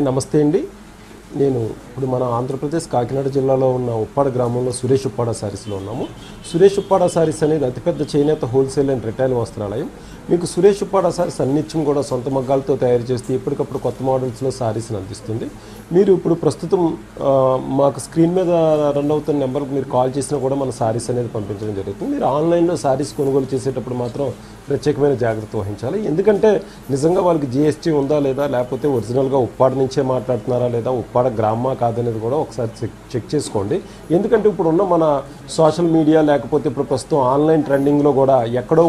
నమస్తే అండి. నేను ఇప్పుడు మన ఆంధ్రప్రదేశ్ కాకినాడ జిల్లాలో ఉన్న ఉప్పాడ గ్రామంలో సురేష్ ఉప్పాడ శారీస్లో ఉన్నాము. సురేష్ ఉప్పాడ శారీస్ అనేది అతిపెద్ద చేనేత హోల్సేల్ అండ్ రిటైల్ వస్త్రాలయం. మీకు సురేష్ ఉప్పాడ శారీస్ అన్నిత్యం కూడా సొంత మగ్గాలతో తయారు చేస్తే ఎప్పటికప్పుడు కొత్త మోడల్స్లో శారీస్ని అందిస్తుంది. మీరు ఇప్పుడు ప్రస్తుతం మాకు స్క్రీన్ మీద రన్ అవుతున్న నెంబర్కి మీరు కాల్ చేసినా కూడా మన శారీస్ అనేది పంపించడం జరుగుతుంది. మీరు ఆన్లైన్లో శారీస్ కొనుగోలు చేసేటప్పుడు మాత్రం ప్రత్యేకమైన జాగ్రత్త వహించాలి. ఎందుకంటే నిజంగా వాళ్ళకి జిఎస్టీ ఉందా లేదా, లేకపోతే ఒరిజినల్గా ఉప్పాడ నుంచే మాట్లాడుతున్నారా లేదా, ఉప్పాడ గ్రామా కాదనేది కూడా ఒకసారి చెక్ చేసుకోండి. ఎందుకంటే ఇప్పుడున్న మన సోషల్ మీడియా లేకపోతే ఇప్పుడు ప్రస్తుతం ఆన్లైన్ ట్రెండింగ్లో కూడా ఎక్కడో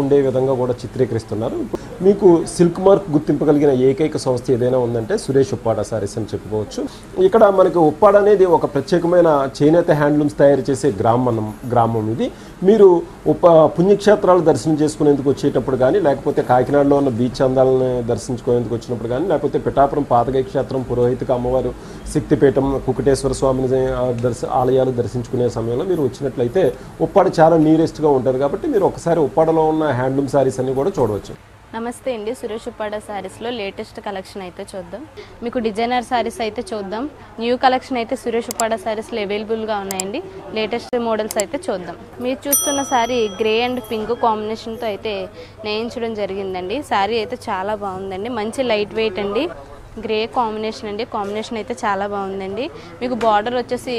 ఉండే విధంగా కూడా చిత్రీకరిస్తున్నారు. మీకు సిల్క్ మార్క్ గుర్తింపు కలిగిన ఏకైక సంస్థ ఏదైనా ఉందంటే సురేష్ ఉప్పాడ శారీస్ అని చెప్పుకోవచ్చు. ఇక్కడ మనకి ఉప్పాడ అనేది ఒక ప్రత్యేకమైన చేనేత హ్యాండ్లూమ్స్ తయారు చేసే గ్రామం ఇది. మీరు పుణ్యక్షేత్రాలు దర్శనం చేసుకునేందుకు వచ్చేటప్పుడు కానీ, లేకపోతే కాకినాడలో ఉన్న బీచ్ అందాలను దర్శించుకునేందుకు వచ్చినప్పుడు కానీ, లేకపోతే పిఠాపురం పాతగై క్షేత్రం, పురోహితిక అమ్మవారు, శక్తిపీఠం, కుకుటేశ్వర స్వామిని ఆలయాలు దర్శించుకునే సమయంలో మీరు వచ్చినట్లయితే ఉప్పాడ చాలా నియరెస్ట్గా ఉంటుంది. కాబట్టి మీరు ఒకసారి ఉప్పాడలో ఉన్న హ్యాండ్లూమ్ శారీస్ అన్ని కూడా చూడవచ్చు. నమస్తే అండి. సురేష్ ఉప్పాడ శారీస్లో లేటెస్ట్ కలెక్షన్ అయితే చూద్దాం. మీకు డిజైనర్ శారీస్ అయితే చూద్దాం. న్యూ కలెక్షన్ అయితే సురేష్ ఉప్పాడ శారీస్లో అవైలబుల్గా ఉన్నాయండి. లేటెస్ట్ మోడల్స్ అయితే చూద్దాం. మీరు చూస్తున్న శారీ గ్రే అండ్ పింక్ కాంబినేషన్తో అయితే నేయించడం జరిగిందండి. శారీ అయితే చాలా బాగుందండి. మంచి లైట్ వెయిట్ అండి. గ్రే కాంబినేషన్ అండి. కాంబినేషన్ అయితే చాలా బాగుందండి. మీకు బార్డర్ వచ్చేసి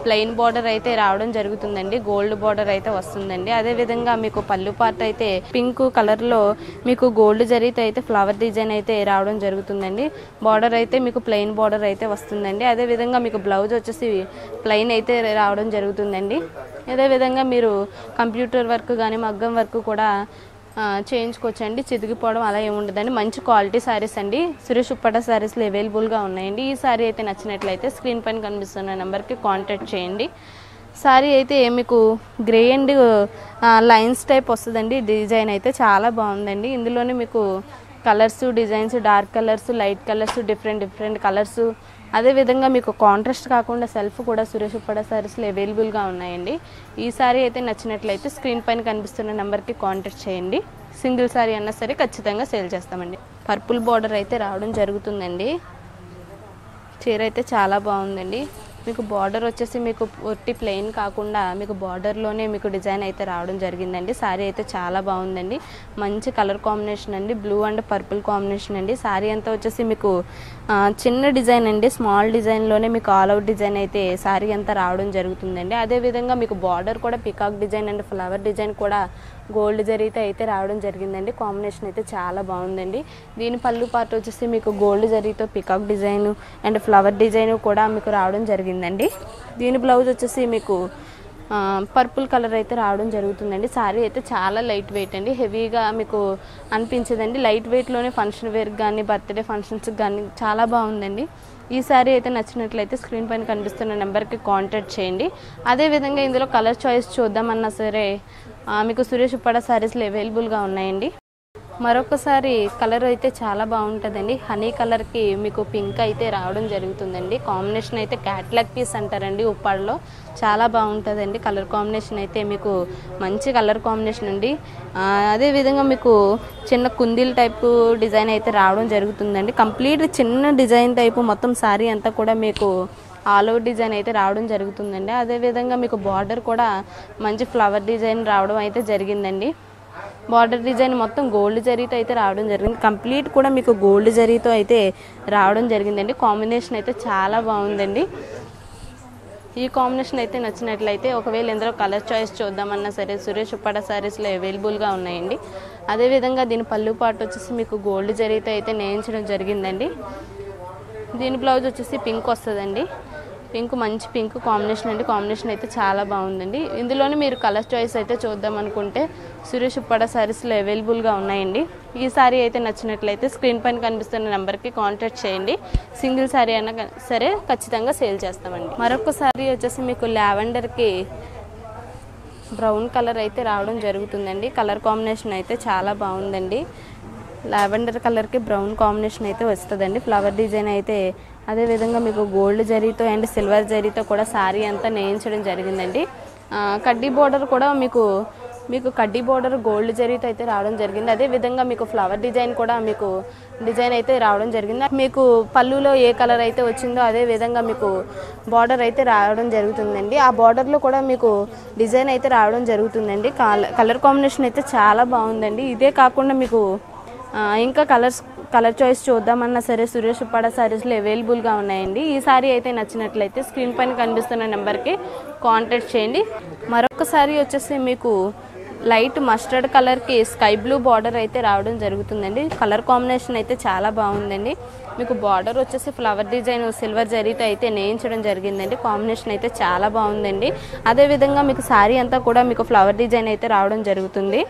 ప్లెయిన్ బార్డర్ అయితే రావడం జరుగుతుందండి. గోల్డ్ బార్డర్ అయితే వస్తుందండి. అదేవిధంగా మీకు పళ్ళు పార్ట్ అయితే పింక్ కలర్లో మీకు గోల్డ్ జరీతో అయితే ఫ్లవర్ డిజైన్ అయితే రావడం జరుగుతుందండి. బార్డర్ అయితే మీకు ప్లెయిన్ బార్డర్ అయితే వస్తుందండి. అదేవిధంగా మీకు బ్లౌజ్ వచ్చేసి ప్లెయిన్ అయితే రావడం జరుగుతుందండి. అదేవిధంగా మీరు కంప్యూటర్ వర్క్ కానీ మగ్గం వర్క్ కూడా చేయించుకోవచ్చండి. చితికిపోవడం అలా ఏముండదండి. మంచి క్వాలిటీ శారీస్ అండి. సురేష్ ఉప్పాడ శారీస్లో అవైలబుల్గా ఉన్నాయండి. ఈ శారీ అయితే నచ్చినట్లయితే స్క్రీన్ పైన కనిపిస్తున్న నెంబర్కి కాంటాక్ట్ చేయండి. శారీ అయితే మీకు గ్రే అండ్ లైన్స్ టైప్ వస్తుందండి. డిజైన్ అయితే చాలా బాగుందండి. ఇందులోనే మీకు colours, designs, dark colours, light colours, different colours, అదేవిధంగా మీకు కాంట్రాస్ట్ కాకుండా సెల్ఫ్ కూడా సురేష్ ఉప్పాడ శారీస్లో అవైలబుల్గా ఉన్నాయండి. ఈ శారీ అయితే నచ్చినట్లయితే స్క్రీన్ పైన కనిపిస్తున్న నెంబర్కి కాంటాక్ట్ చేయండి. సింగిల్ శారీ అన్నా సరే ఖచ్చితంగా సేల్ చేస్తామండి. పర్పుల్ బార్డర్ అయితే రావడం జరుగుతుందండి. చీర అయితే చాలా బాగుందండి. మీకు బార్డర్ వచ్చేసి మీకు ఒట్టి ప్లెయిన్ కాకుండా మీకు బార్డర్లోనే మీకు డిజైన్ అయితే రావడం జరిగిందండి. శారీ అయితే చాలా బాగుందండి. మంచి కలర్ కాంబినేషన్ అండి. బ్లూ అండ్ పర్పుల్ కాంబినేషన్ అండి. శారీ అంతా వచ్చేసి మీకు చిన్న డిజైన్ అండి. స్మాల్ డిజైన్లోనే మీకు ఆల్ అవుట్ డిజైన్ అయితే శారీ అంతా రావడం జరుగుతుందండి. అదేవిధంగా మీకు బార్డర్ కూడా peacock design and flower design కూడా గోల్డ్ జరీతో అయితే రావడం జరిగిందండి. కాంబినేషన్ అయితే చాలా బాగుందండి. దీని పళ్ళు పార్ట్ వచ్చేసి మీకు గోల్డ్ జరీతో peacock design and flower design కూడా మీకు రావడం జరిగిందండి. దీని బ్లౌజ్ వచ్చేసి మీకు పర్పుల్ కలర్ అయితే రావడం జరుగుతుందండి. శారీ అయితే చాలా లైట్ వెయిట్ అండి. హెవీగా మీకు అనిపించదండి. లైట్ వెయిట్లోనే ఫంక్షన్ వేర్కి కానీ బర్త్డే ఫంక్షన్స్కి కానీ చాలా బాగుందండి. ఈ శారీ అయితే నచ్చినట్లయితే స్క్రీన్ పైన కనిపిస్తున్న నెంబర్కి కాంటాక్ట్ చేయండి. అదేవిధంగా ఇందులో కలర్ చాయిస్ చూద్దామన్నా సరే మీకు సురేష్ ఉప్పాడ శారీస్లో అవైలబుల్గా ఉన్నాయండి. మరొకసారి కలర్ అయితే చాలా బాగుంటుందండి. హనీ కలర్కి మీకు పింక్ అయితే రావడం జరుగుతుందండి. కాంబినేషన్ అయితే క్యాట్లాగ్ పీస్ అంటారండి. ఉప్పాడలో చాలా బాగుంటుందండి. కలర్ కాంబినేషన్ అయితే మీకు మంచి కలర్ కాంబినేషన్ అండి. అదేవిధంగా మీకు చిన్న కుందీల టైపు డిజైన్ అయితే రావడం జరుగుతుందండి. కంప్లీట్ చిన్న డిజైన్ టైపు మొత్తం శారీ అంతా కూడా మీకు ఆల్ ఓవర్ డిజైన్ అయితే రావడం జరుగుతుందండి. అదేవిధంగా మీకు బార్డర్ కూడా మంచి ఫ్లవర్ డిజైన్ రావడం అయితే జరిగిందండి. బార్డర్ డిజైన్ మొత్తం గోల్డ్ జరీతో అయితే రావడం జరిగింది. కంప్లీట్ కూడా మీకు గోల్డ్ జరీతో అయితే రావడం జరిగిందండి. కాంబినేషన్ అయితే చాలా బాగుందండి. ఈ కాంబినేషన్ అయితే నచ్చినట్లయితే ఒకవేళ ఇందులో కలర్ చాయిస్ చూద్దామన్నా సరే సురేష్ ఉప్పాడ శారీస్లో అవైలబుల్గా ఉన్నాయండి. అదేవిధంగా దీని పళ్ళు పాటు వచ్చేసి మీకు గోల్డ్ జరీతో అయితే నేయించడం జరిగిందండి. దీని బ్లౌజ్ వచ్చేసి పింక్ వస్తుందండి. పింక్ మంచి పింక్ కాంబినేషన్ అండి. కాంబినేషన్ అయితే చాలా బాగుందండి. ఇందులోనే మీరు కలర్ చాయిస్ అయితే చూద్దాం అనుకుంటే సురేష్ ఉప్పాడ శారీస్లో అవైలబుల్గా ఉన్నాయండి. ఈ శారీ అయితే నచ్చినట్లయితే స్క్రీన్ పైన కనిపిస్తున్న నెంబర్కి కాంటాక్ట్ చేయండి. సింగిల్ శారీ అయినా సరే ఖచ్చితంగా సేల్ చేస్తామండి. మరొక శారీ వచ్చేసి మీకు లావెండర్కి బ్రౌన్ కలర్ అయితే రావడం జరుగుతుందండి. కలర్ కాంబినేషన్ అయితే చాలా బాగుందండి. లావెండర్ కలర్కి బ్రౌన్ కాంబినేషన్ అయితే వస్తుందండి. ఫ్లవర్ డిజైన్ అయితే అదేవిధంగా మీకు గోల్డ్ జరీతో అండ్ సిల్వర్ జరీతో కూడా శారీ అంతా నేయించడం జరిగిందండి. కడ్డీ బోర్డర్ కూడా మీకు మీకు కడ్డీ బోర్డర్ గోల్డ్ జరీతో అయితే రావడం జరిగింది. అదే విధంగా మీకు ఫ్లవర్ డిజైన్ కూడా మీకు డిజైన్ అయితే రావడం జరిగింది. మీకు పళ్ళులో ఏ కలర్ అయితే వచ్చిందో అదే విధంగా మీకు బార్డర్ అయితే రావడం జరుగుతుందండి. ఆ బార్డర్లో కూడా మీకు డిజైన్ అయితే రావడం జరుగుతుందండి. కలర్ కాంబినేషన్ అయితే చాలా బాగుందండి. ఇదే కాకుండా మీకు ఇంకా కలర్ చాయిస్ చూద్దామన్నా సరే సురేష్ ఉప్పాడ శారీస్లో అవైలబుల్గా ఉన్నాయండి. ఈ సారీ అయితే నచ్చినట్లయితే స్క్రీన్ పైన కనిపిస్తున్న నెంబర్కి కాంటాక్ట్ చేయండి. మరొక సారీ వచ్చేసి మీకు లైట్ మస్టర్డ్ కలర్కి స్కై బ్లూ బార్డర్ అయితే రావడం జరుగుతుందండి. కలర్ కాంబినేషన్ అయితే చాలా బాగుందండి. మీకు బార్డర్ వచ్చేసి ఫ్లవర్ డిజైన్ సిల్వర్ జరీతో అయితే నేయించడం జరిగిందండి. కాంబినేషన్ అయితే చాలా బాగుందండి. అదేవిధంగా మీకు శారీ అంతా కూడా మీకు ఫ్లవర్ డిజైన్ అయితే రావడం జరుగుతుంది.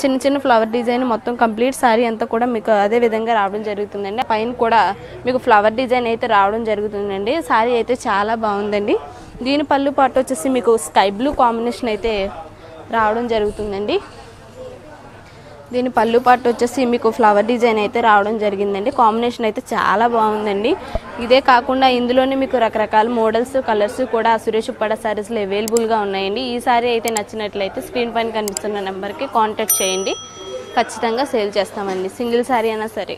చిన్న చిన్న ఫ్లవర్ డిజైన్ మొత్తం కంప్లీట్ శారీ అంతా కూడా మీకు అదే విధంగా రావడం జరుగుతుందండి. పైన కూడా మీకు ఫ్లవర్ డిజైన్ అయితే రావడం జరుగుతుందండి. శారీ అయితే చాలా బాగుందండి. దీని పళ్ళు పాటు వచ్చేసి మీకు స్కై బ్లూ కాంబినేషన్ అయితే రావడం జరుగుతుందండి. దీని పళ్ళు పాటు వచ్చేసి మీకు ఫ్లవర్ డిజైన్ అయితే రావడం జరిగిందండి. కాంబినేషన్ అయితే చాలా బాగుందండి. ఇదే కాకుండా ఇందులోనే మీకు రకరకాల మోడల్స్ కలర్స్ కూడా సురేష్ ఉప్పాడ శారీస్లో అవైలబుల్గా ఉన్నాయండి. ఈ సారీ అయితే నచ్చినట్లయితే స్క్రీన్ పైన కనిపిస్తున్న నెంబర్కి కాంటాక్ట్ చేయండి. ఖచ్చితంగా సేల్ చేస్తామండి. సింగిల్ శారీ అయినా సరే.